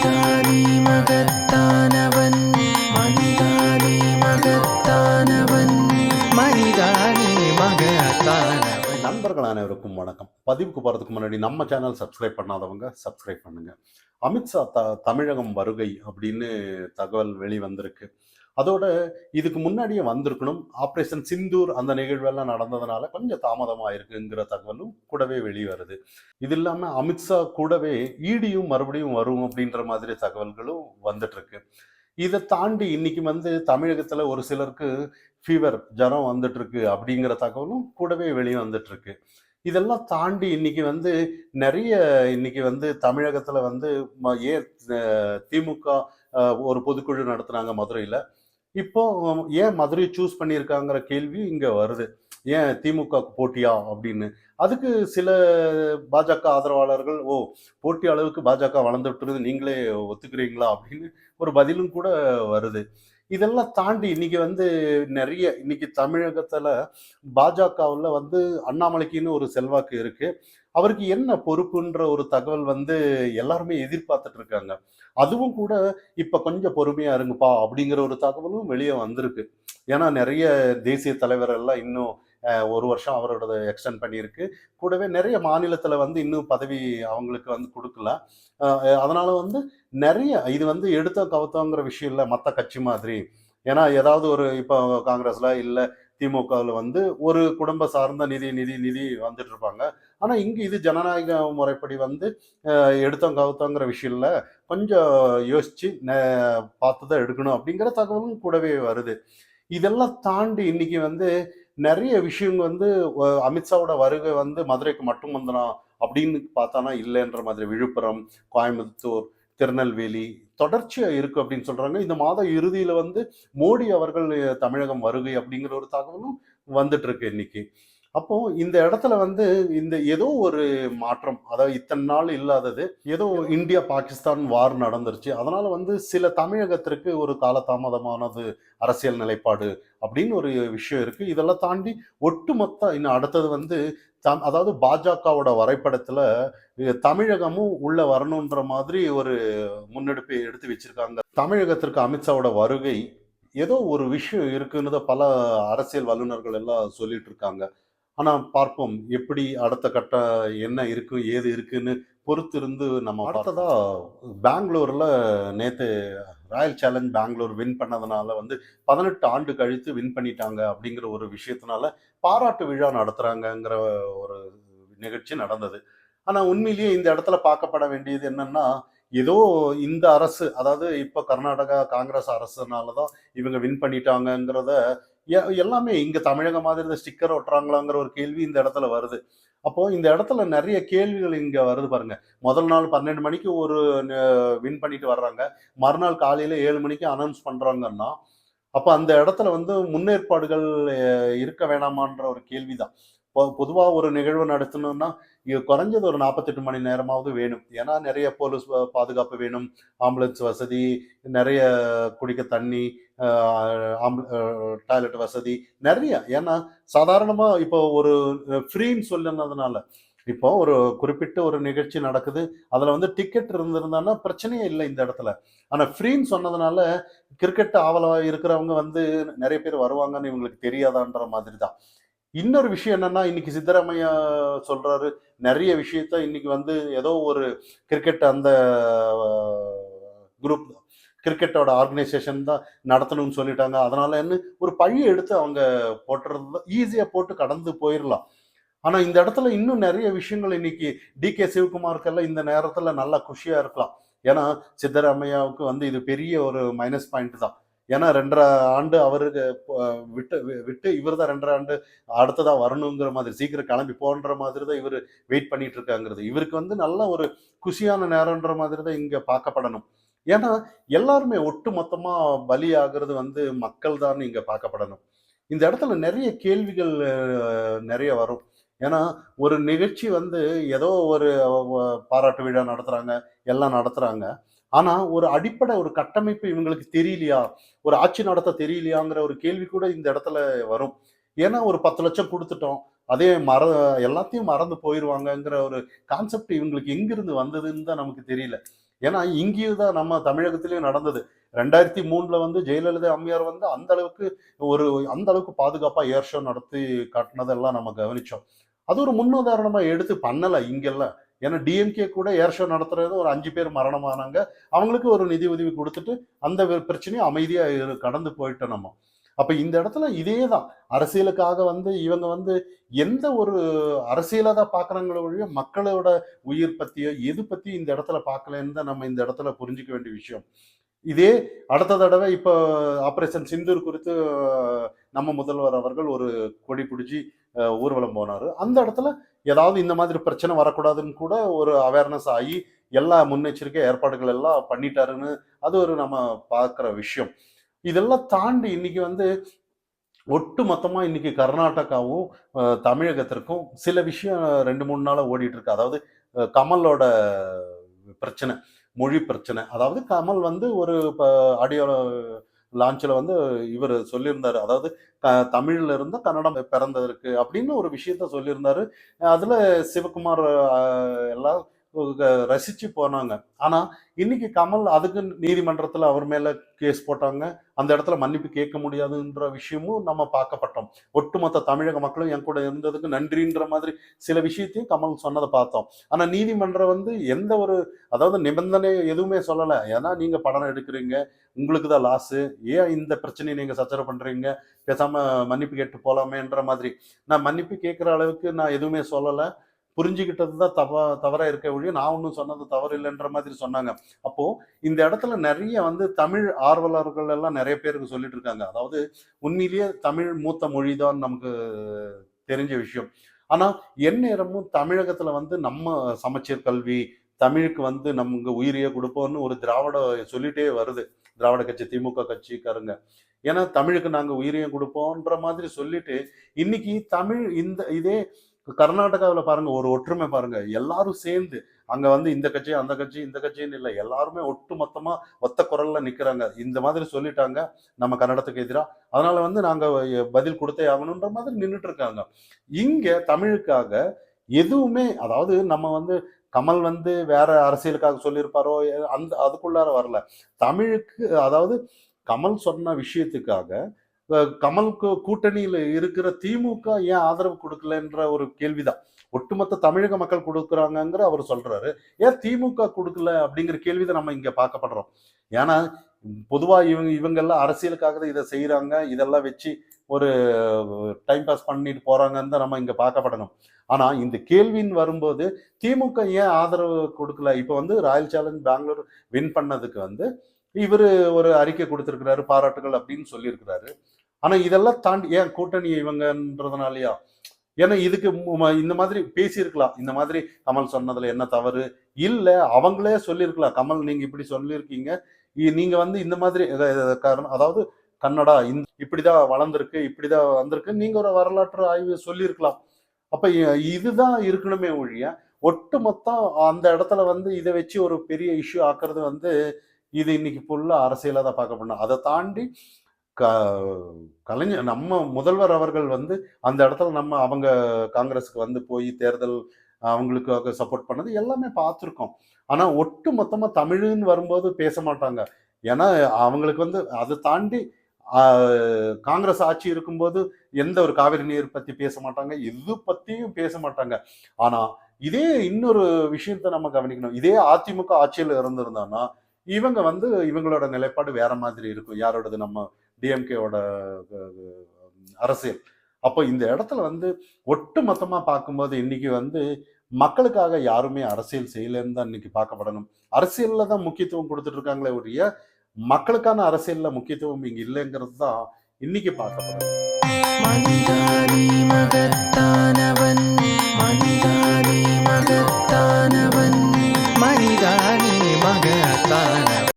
மனிதானே மகத்தானவன், மனிதானே மகத்தானவன், மனிதானே மகத்தானவன். நண்பர்கள் அனைவருக்கும் வணக்கம். பதிவுக்கு போகிறதுக்கு முன்னாடி நம்ம சேனல் சப்ஸ்கிரைப் பண்ணாதவங்க சப்ஸ்கிரைப் பண்ணுங்க. அமித்ஷா தமிழகம் வருகை அப்படின்னு தகவல் வெளிவந்திருக்கு. அதோட இதுக்கு முன்னாடியே வந்திருக்கணும். ஆப்ரேஷன் சிந்தூர் அந்த நிகழ்வெல்லாம் நடந்ததுனால கொஞ்சம் தாமதமாக இருக்குங்கிற தகவலும் கூடவே வெளிவருது. இது இல்லாமல் அமித்ஷா கூடவே ஈடியும் மறுபடியும் வரும் அப்படின்ற மாதிரி தகவல்களும் வந்துட்டு இருக்கு. இதை தாண்டி இன்னைக்கு தமிழகத்துல ஒரு சிலருக்கு ஃபீவர் ஜரம் வந்துட்டு இருக்கு அப்படிங்கிற தகவலும் கூடவே வெளியே வந்துட்டு இருக்கு. இதெல்லாம் தாண்டி நிறைய தமிழகத்துல ஏன் திமுக ஒரு பொதுக்குழு நடத்துனாங்க மதுரையில. இப்போ ஏன் மதுரையை சூஸ் பண்ணியிருக்காங்கிற கேள்வி இங்க வருது. ஏன் திமுக போட்டியா அப்படின்னு. அதுக்கு சில பாஜக ஆதரவாளர்கள் போட்டி அளவுக்கு பாஜக வளர்ந்துட்டு நீங்களே ஒத்துக்கிறீங்களா அப்படின்னு ஒரு பதிலும் கூட வருது. இதெல்லாம் தாண்டி இன்னைக்கு தமிழகத்துல பாஜகவுல அண்ணாமலைக்குன்னு ஒரு செல்வாக்கு இருக்கு. அவருக்கு என்ன பொறுப்புன்ற ஒரு தகவல் எல்லாருமே எதிர்பார்த்துட்டு இருக்காங்க. அதுவும் கூட இப்ப கொஞ்சம் பொறுமையா இருங்கப்பா அப்படிங்கிற ஒரு தகவலும் வெளியே வந்திருக்கு. ஏன்னா நிறைய தேசிய தலைவர் எல்லாம் இன்னும் ஒரு வருஷம் அவரோட எக்ஸ்டெண்ட் பண்ணியிருக்கு. கூடவே நிறைய மாநிலத்துல இன்னும் பதவி அவங்களுக்கு கொடுக்கல. அதனால நிறைய இது எடுத்த கவுத்தங்கிற விஷயம் இல்லை மற்ற கட்சி மாதிரி. ஏன்னா ஏதாவது ஒரு இப்போ காங்கிரஸ்ல இல்ல திமுகவில் ஒரு குடும்ப சார்ந்த நிதி நிதி நிதி வந்துட்டு இருப்பாங்க. ஆனா இங்க இது ஜனநாயக முறைப்படி எடுத்தோம் கவுத்தங்கிற விஷயம் இல்லை. கொஞ்சம் யோசிச்சு பார்த்துதான் எடுக்கணும் அப்படிங்கிற தகவலும் கூடவே வருது. இதெல்லாம் தாண்டி இன்னைக்கு நிறைய விஷயம் அமித்ஷாவோட வருகை மதுரைக்கு மட்டும் வந்தனா அப்படின்னு பார்த்தானா இல்லைன்ற மாதிரி விழுப்புரம், கோயம்புத்தூர், திருநெல்வேலி தொடர்ச்சியா இருக்கு அப்படின்னு சொல்றாங்க. இந்த மாத இறுதியில மோடி அவர்கள் தமிழகம் வருகை அப்படிங்கிற ஒரு தகவலும் வந்துட்டு இருக்கு இன்னைக்கு. அப்போ இந்த இடத்துல இந்த ஏதோ ஒரு மாற்றம், அதாவது இத்தனை நாள் இல்லாதது, ஏதோ இந்தியா பாகிஸ்தான் வார் நடந்துருச்சு. அதனால சில தமிழகத்திற்கு ஒரு காலதாமதமானது அரசியல் நிலைப்பாடு அப்படின்னு ஒரு விஷயம் இருக்கு. இதெல்லாம் தாண்டி ஒட்டுமொத்த இன்னும் அடுத்தது அதாவது பாஜகவோட வரைபடத்துல தமிழகமும் உள்ள வரணுன்ற மாதிரி ஒரு முன்னெடுப்பை எடுத்து வச்சிருக்காங்க. தமிழகத்திற்கு அமித்ஷாவோட வருகை ஏதோ ஒரு விஷயம் இருக்குன்னு பல அரசியல் வல்லுநர்கள் எல்லாம் சொல்லிட்டு இருக்காங்க. ஆனா பார்ப்போம் எப்படி அடுத்த கட்ட என்ன இருக்கு ஏது இருக்குன்னு பொறுத்திருந்து நம்ம. அடுத்ததா பெங்களூர்ல நேத்து ராயல் சேலஞ்ச் பெங்களூர் வின் பண்ணதுனால 18 ஆண்டு கழித்து வின் பண்ணிட்டாங்க அப்படிங்கிற ஒரு விஷயத்தினால பாராட்டு விழா நடத்துறாங்கங்கிற ஒரு நிகழ்ச்சி நடந்தது. ஆனா உண்மையிலேயே இந்த இடத்துல பார்க்கப்பட வேண்டியது என்னன்னா, ஏதோ இந்த அரசு, அதாவது இப்ப கர்நாடகா காங்கிரஸ் அரசுனாலதான் இவங்க வின் பண்ணிட்டாங்கிறத எல்லாமே இங்க தமிழக மாதிரி இந்த ஸ்டிக்கர் ஒட்டுறாங்களாங்கிற ஒரு கேள்வி இந்த இடத்துல வருது. அப்போ இந்த இடத்துல நிறைய கேள்விகள் இங்க வருது பாருங்க. முதல் நாள் 12 மணிக்கு ஒரு வின் பண்ணிட்டு வர்றாங்க, மறுநாள் காலையில 7 மணிக்கு அனௌன்ஸ் பண்றாங்கன்னா, அப்ப அந்த இடத்துல முன்னேற்பாடுகள் இருக்க வேணாமான்ற ஒரு கேள்விதான். பொதுவா ஒரு நிகழ்வு நடத்தணும்னா குறைஞ்சது ஒரு 48 மணி நேரமாவது வேணும். ஏன்னா நிறைய போலீஸ் பாதுகாப்பு வேணும், ஆம்புலன்ஸ் வசதி, நிறைய குடிக்க தண்ணி, டாய்லெட் வசதி நிறைய. ஏன்னா சாதாரணமா இப்போ ஒரு ஃப்ரீன்னு சொல்லுனதுனால இப்போ ஒரு குறிப்பிட்ட ஒரு நிகழ்ச்சி நடக்குது, அதுல டிக்கெட் இருந்திருந்தான்னா பிரச்சனையே இல்லை இந்த இடத்துல. ஆனா ஃப்ரீன்னு சொன்னதுனால கிரிக்கெட் ஆவலா இருக்கிறவங்க நிறைய பேர் வருவாங்கன்னு இவங்களுக்கு தெரியாதான்ற மாதிரி தான். இன்னொரு விஷயம் என்னன்னா, இன்னைக்கு சித்தராமையா சொல்றாரு, நிறைய விஷயத்த இன்னைக்கு ஏதோ ஒரு கிரிக்கெட் அந்த குரூப் கிரிக்கெட்டோட ஆர்கனைசேஷன் தான் நடத்தணும்னு சொல்லிட்டாங்க. அதனால ஒரு பழியை எடுத்து அவங்க போட்டுறது ஈஸியா போட்டு கடந்து போயிடலாம். ஆனா இந்த இடத்துல இன்னும் நிறைய விஷயங்கள் இன்னைக்கு டி.கே. சிவகுமாருக்கெல்லாம் இந்த நேரத்துல நல்லா குஷியா இருக்கலாம். ஏன்னா சித்தராமையாவுக்கு இது பெரிய ஒரு மைனஸ் பாயிண்ட் தான். ஏன்னா 2.5 ஆண்டு அவருக்கு விட்டு விட்டு இவர் தான் 2.5 ஆண்டு அடுத்ததா வரணுங்கிற மாதிரி, சீக்கிரம் கிளம்பி போன்ற மாதிரி தான் இவர் வெயிட் பண்ணிட்டு இருக்காங்கிறது. இவருக்கு நல்ல ஒரு குஷியான நேரம்ன்ற மாதிரி தான் இங்க பார்க்கப்படணும். ஏன்னா எல்லாருமே ஒட்டு மொத்தமா பலி ஆகிறது மக்கள் தான் இங்க பார்க்கப்படணும். இந்த இடத்துல நிறைய கேள்விகள் நிறைய வரும். ஏன்னா ஒரு நிகழ்ச்சி ஏதோ ஒரு பாராட்டு விழா நடத்துறாங்க, எல்லாம் நடத்துறாங்க. ஆனா ஒரு அடிப்படை ஒரு கட்டமைப்பு இவங்களுக்கு தெரியலையா, ஒரு ஆட்சி நடத்த தெரியலையாங்கிற ஒரு கேள்வி கூட இந்த இடத்துல வரும். ஏன்னா ஒரு 10 லட்சம் கொடுத்துட்டோம், அதே எல்லாத்தையும் மறந்து போயிருவாங்கங்கிற ஒரு கான்செப்ட் இவங்களுக்கு எங்கிருந்து வந்ததுன்னு தான் நமக்கு தெரியல. ஏன்னா இங்கேயும் தான் நம்ம தமிழகத்திலயும் நடந்தது. 2003 வந்து ஜெயலலிதா அம்மையார் வந்து அந்த அளவுக்கு பாதுகாப்பா ஏர் ஷோ நடத்தி காட்டினதெல்லாம் நம்ம கவனிச்சோம். அது ஒரு முன்னுதாரணமா எடுத்து பண்ணல இங்கெல்லாம். ஏன்னா டிஎம்கே கூட ஏர் ஷோ நடத்துறது ஒரு 5 பேர் மரணமானாங்க. அவங்களுக்கு ஒரு நிதி உதவி குடுத்துட்டு, அந்த பிரச்சனையும் அமைதியா கடந்து போயிட்டோம் நம்ம. அப்ப இந்த இடத்துல இதே தான். அரசியலுக்காக வந்து இவங்க வந்து எந்த ஒரு அரசியலா தான் பார்க்குறாங்களே ஒழிய, மக்களோட உயிர் பத்தியோ, எது பத்தியும் இந்த இடத்துல பார்க்கலன்னு தான் நம்ம இந்த இடத்துல புரிஞ்சுக்க வேண்டிய விஷயம். இதே அடுத்த தடவை இப்போ ஆபரேஷன் சிந்தூர் குறித்து நம்ம முதல்வர் அவர்கள் ஒரு கொடி பிடிச்சி ஊர்வலம் போனாரு. அந்த இடத்துல ஏதாவது இந்த மாதிரி பிரச்சனை வரக்கூடாதுன்னு கூட ஒரு அவேர்னஸ் ஆகி எல்லா முன்னெச்சரிக்கை ஏற்பாடுகள் எல்லாம் பண்ணிட்டாருன்னு அது ஒரு நம்ம பார்க்குற விஷயம். இதெல்லாம் தாண்டி இன்னைக்கு வந்து ஒட்டு மொத்தமா இன்னைக்கு கர்நாடகாவும் தமிழகத்திற்கும் சில விஷயம் 2, 3 நாளா ஓடிட்டு இருக்கு. அதாவது கமலோட பிரச்சனை, மொழி பிரச்சனை. அதாவது கமல் வந்து ஒரு ஆடியோ லான்ச்ல வந்து இவர் சொல்லியிருந்தாரு. அதாவது தமிழ்ல இருந்து கன்னடம் பிறந்ததற்கு அப்படின்னு ஒரு விஷயத்த சொல்லியிருந்தாரு. அதுல சிவகுமார் எல்லாம் ரசிச்சு போனாங்க. ஆனா இன்னைக்கு கமல் அதுக்கு நீதிமன்றத்துல அவர் மேல கேஸ் போட்டாங்க. அந்த இடத்துல மன்னிப்பு கேட்க முடியாதுன்ற விஷயமும் நம்ம பார்க்கப்பட்டோம். ஒட்டுமொத்த தமிழக மக்களும் என் கூட இருந்ததுக்கு நன்றின்ற மாதிரி சில விஷயத்தையும் கமல் சொன்னதை பார்த்தோம். ஆனா நீதிமன்றம் வந்து எந்த ஒரு அதாவது நிபந்தனை எதுவுமே சொல்லல. ஏன்னா நீங்க படம் எடுக்கிறீங்க, உங்களுக்கு தான் லாஸு. ஏன் இந்த பிரச்சனையை நீங்க சச்சரவு பண்றீங்க? பேசாம மன்னிப்பு கேட்டு போலாமேன்ற மாதிரி. நான் மன்னிப்பு கேட்கிற அளவுக்கு நான் எதுவுமே சொல்லல. புரிஞ்சுக்கிட்டது தான் தவறா இருக்க ஒழிய, நான் ஒண்ணும் சொன்னது தவறு இல்லைன்ற மாதிரி சொன்னாங்க. அப்போ இந்த இடத்துல நெறைய வந்து தமிழ் ஆர்வலர்கள் எல்லாம் நெறைய பேருக்கு சொல்லிட்டு இருக்காங்க. அதாவது உண்மையிலேயே தமிழ் மூத்த மொழிதான் நமக்கு தெரிஞ்ச விஷயம். ஆனா எந்நேரமும் தமிழகத்துல வந்து நம்ம சமச்சீர் கல்வி, தமிழுக்கு வந்து நமக்கு உயிரையே குடுப்போம்னு ஒரு திராவிட சொல்லிட்டே வருது. திராவிட கட்சி, திமுக கட்சிக்காரங்க. ஏன்னா தமிழுக்கு நாங்க உயிரையும் குடுப்போம்ன்ற மாதிரி சொல்லிட்டு, இன்னைக்கு தமிழ் இதே கர்நாடகாவுல பாருங்க ஒரு ஒற்றுமை பாருங்க. எல்லாரும் சேர்ந்து அங்க வந்து இந்த கட்சி, அந்த கட்சி, இந்த கட்சின்னு இல்ல. எல்லாருமே ஒட்டு மொத்தமா ஒத்த குரல்ல நிக்கிறாங்க. இந்த மாதிரி சொல்லிட்டாங்க நம்ம கன்னடத்துக்கு எதிரா. அதனால வந்து நாங்க பதில் குடுத்தே ஆகணுன்ற மாதிரி நின்னுட்டு இருக்காங்க. இங்க தமிழுக்காக எதுவுமே அதாவது நம்ம வந்து கமல் வந்து வேற அரசியலுக்காக சொல்லியிருப்பாரோ, அதுக்குள்ளார வரல. தமிழுக்கு அதாவது கமல் சொன்ன விஷயத்துக்காக கமலுக்கு கூட்டணியில இருக்கிற திமுக ஏன் ஆதரவு கொடுக்கலன்ற ஒரு கேள்விதான். ஒட்டுமொத்த தமிழக மக்கள் கொடுக்குறாங்கங்கிற அவர் சொல்றாரு. ஏன் திமுக கொடுக்கல அப்படிங்கிற கேள்விதான் நம்ம இங்க பார்க்கப்படுறோம். ஏன்னா பொதுவா இவங்க எல்லாம் அரசியலுக்காக தான் இதை செய்யறாங்க. இதெல்லாம் வச்சு ஒரு டைம் பாஸ் பண்ணிட்டு போறாங்கன்னு தான் நம்ம இங்க பார்க்கப்படணும். ஆனா இந்த கேள்வின்னு வரும்போது திமுக ஏன் ஆதரவு கொடுக்கல? இப்ப வந்து ராயல் சேலஞ்ச் பெங்களூர் வின் பண்ணதுக்கு வந்து இவரு ஒரு அறிக்கை கொடுத்திருக்கிறாரு, பாராட்டுகள் அப்படின்னு சொல்லியிருக்கிறாரு. ஆனா இதெல்லாம் தாண்டி ஏன் கூட்டணி இவங்கன்றதுனாலயா? ஏன்னா இதுக்கு இந்த மாதிரி பேசியிருக்கலாம். இந்த மாதிரி கமல் சொன்னதுல என்ன தவறு? இல்ல அவங்களே சொல்லியிருக்கலாம். கமல் நீங்க இப்படி சொல்லியிருக்கீங்க. நீங்க வந்து இந்த மாதிரி காரணம் அதாவது கன்னடா இப்படிதான் வளர்ந்திருக்கு, இப்படிதான் வந்திருக்கு. நீங்க ஒரு வரலாற்று ஆய்வு சொல்லியிருக்கலாம். அப்ப இதுதான் இருக்கணுமே ஒழிய, ஒட்டுமொத்த அந்த இடத்துல வந்து இதை வச்சு ஒரு பெரிய இஷ்யூ ஆக்குறது வந்து இது இன்னைக்கு ஃபுல்லா அரசியலா தான் பார்க்கப்படணும். அதை தாண்டி க கலைஞர் நம்ம முதல்வர் அவர்கள் வந்து அந்த இடத்துல அவங்க காங்கிரஸுக்கு வந்து போய் தேர்தல் அவங்களுக்காக சப்போர்ட் பண்ணது எல்லாமே பார்த்துருக்கோம். ஆனா ஒட்டு மொத்தமா தமிழுன்னு வரும்போது பேச மாட்டாங்க. ஏன்னா அவங்களுக்கு வந்து அதை தாண்டி காங்கிரஸ் ஆட்சி இருக்கும்போது எந்த ஒரு காவிரி நீர் பத்தி பேச மாட்டாங்க. எது பத்தியும் பேச மாட்டாங்க. ஆனா இதே இன்னொரு விஷயத்த நம்ம கவனிக்கணும். இதே அதிமுக ஆட்சியில் இருந்திருந்தான்னா இவங்க வந்து இவங்களோட நிலைப்பாடு வேற மாதிரி இருக்கும். யாரோடது? நம்ம டிஎம்கேவோட அரசியல். அப்போ இந்த இடத்துல வந்து ஒட்டு மொத்தமா பார்க்கும்போது இன்னைக்கு வந்து மக்களுக்காக யாருமே அரசியல் செய்யலன்னு தான் இன்னைக்கு பார்க்கப்படணும். அரசியல்ல தான் முக்கியத்துவம் கொடுத்துட்டு இருக்காங்களே ஒழிய மக்களுக்கான அரசியல்ல முக்கியத்துவம் இங்க இல்லைங்கிறது தான் இன்னைக்கு பார்க்கப்படணும்.